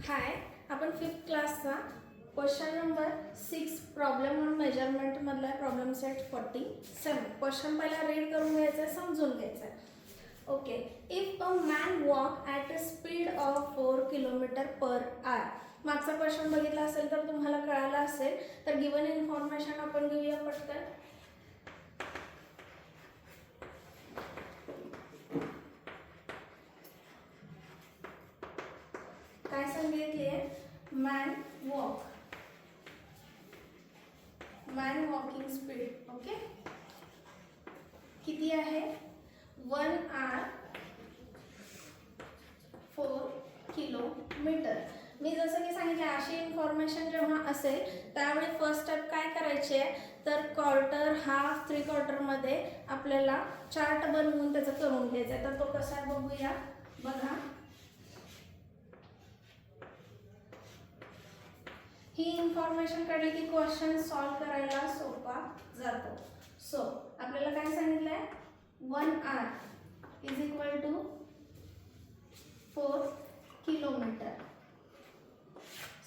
हाय, आपण 5th क्लासचा question number 6 problem on measurement मधला प्रॉब्लेम सेट 47. क्वेश्चन पहिला रीड करून घ्यायचा आहे, समजून घ्यायचा आहे. Okay, if a man walk at a speed of 4 kilometre per hour. मागचा क्वेश्चन बघितला असेल तर तुम्हाला कळाला असेल. तर गिवन इन्फॉर्मेशन आपण घेऊया पटकन. काय सांगितली आहे? Man walking speed. ओके, किती आहे? 1 आवर 4 किलोमीटर. मी जसं की सांगितलं, अशी इन्फॉर्मेशन जेव्हा असेल त्यावेळी फर्स्ट स्टेप काय करायची आहे, तर क्वार्टर, हाफ, 3/4 मध्ये आपल्याला चार्ट बनवून त्याचं करून घ्यायचं आहे. तर तो कसा आहे बघूया. बघा, ही इन्फॉर्मेशन काढली की क्वेश्चन सॉल्व करायला सोपा जातो. सो आपल्याला काय सांगितलंय? 1 hour is equal to 4 kilometre.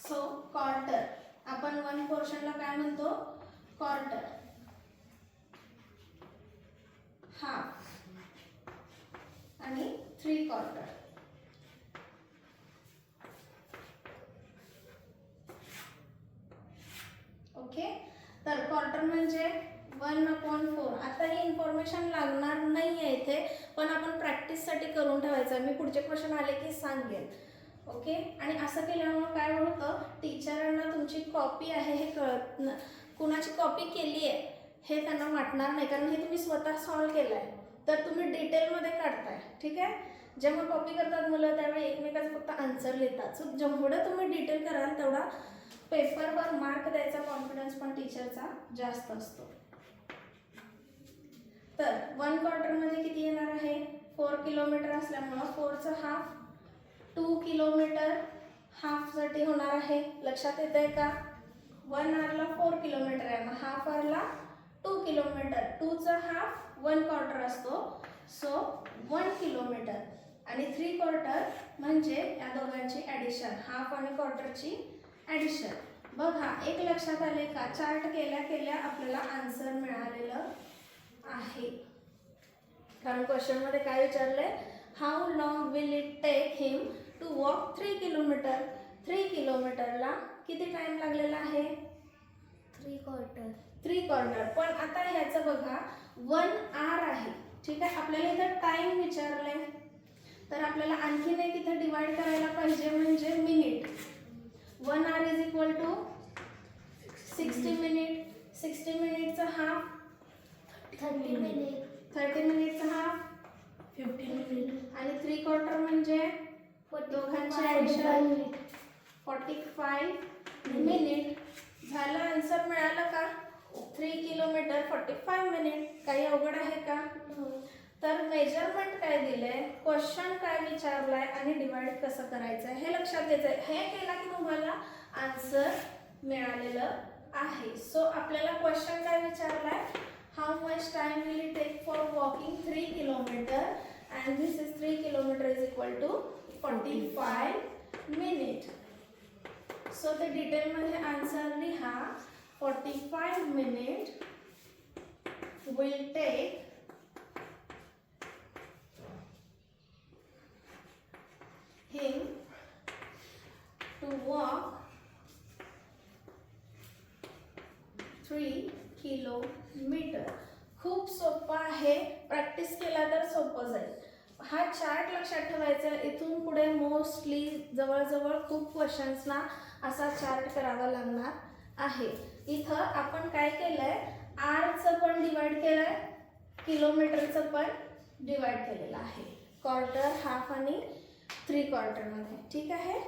So quarter, आपण 1 पोर्शनला काय म्हणतो? क्वार्टर. हाफ आणि 3/4. ओके, तर क्वार्टर म्हणजे 1/4. आता ही इन्फॉर्मेशन लागणार नाही आहे इथे, पण आपण प्रॅक्टिससाठी करून ठेवायचं. मी पुढचे क्वेश्चन आले की सांगेन. ओके, आणि असं केल्यामुळे काय होतं, टीचरांना तुमची कॉपी आहे हे कळत कुणाची कॉपी केली आहे हे त्यांना वाटणार नाही, कारण हे तुम्ही स्वतः सॉल्व केलं आहे. तर तुम्ही डिटेलमध्ये काढताय. ठीक आहे, जेव्हा कॉपी करतात मुलं त्यावेळी एकमेकाचं फक्त आन्सर लिहितात. सो जेवढं तुम्ही डिटेल कराल तेवढा पेपरवर मार्क द्यायचा कॉन्फिडन्स पण टीचरचा जास्त असतो. तर 1/4 म्हणजे किती येणार आहे? 4 किलोमीटर असल्यामुळं 4चं हाफ 2 किलोमीटर हाफसाठी होणार आहे. लक्षात येत आहे का? 1 आवरला 4 किलोमीटर आहे, मग हाफ आवरला 2 किलोमीटर. 2चं हाफ 1/4 असतो. सो 1 किलोमीटर आणि 3/4 म्हणजे या दोघांची ॲडिशन, हाफ आणि क्वार्टरची ॲडिशन. बघा, एक लक्षात आले का? चार्ट केल्या केल्या आपल्याला आन्सर मिळालेलं आहे. कारण क्वेश्चनमध्ये काय विचारलंय? How long will it take him to walk 3 kilometre. 3 किलोमीटरला किती टाइम लागलेला आहे? 3/4. पण आता ह्याचं बघा, 1 आवर आहे. ठीक आहे, आपल्याला इथं टाइम विचारलंय, तर आपल्याला आणखीन एक इथं डिवाइड करायला पाहिजे, म्हणजे minute. 1 hour is equal to 60 minute. 60 मिनिटचं हाफ 30 मिनिट. 30 मिनिटचं हाफ 50 मिनिट. आणि 3/4 म्हणजे दोघांची ॲडिशन 45 मिनिट. झालं, आन्सर मिळालं का? 3 किलोमीटर 45 मिनिट. काही अवघड आहे का? तर मेजरमेंट काय दिलंय, क्वेश्चन काय विचारलाय आणि डिवाइड कसं करायचं हे लक्षात घ्यायचं आहे. हे केला की तुम्हाला आन्सर मिळालेलं आहे. सो आपल्याला क्वेश्चन काय विचारलाय? How much time will it take for walking 3 kilometre and this is 3 kilometre is equal to 45 minute. So ते डिटेलमध्ये आन्सर लिहा. 45 minute will take him to walk 3 kilometre. खूप सोपं आहे, प्रॅक्टिस केला तर सोपं जाईल. हा चार्ट लक्षात ठेवायचा. इथून पुढे मोस्टली जवळजवळ खूप क्वेश्चन्सना असा चार्ट करावा लागणार आहे. इथं आपण काय केलंय, आरचं पण डिवाइड केलंय, किलोमीटरचं पण डिवाइड केलेलं आहे, क्वार्टर, हाफ आणि 3/4 मध्ये. ठीक आहे.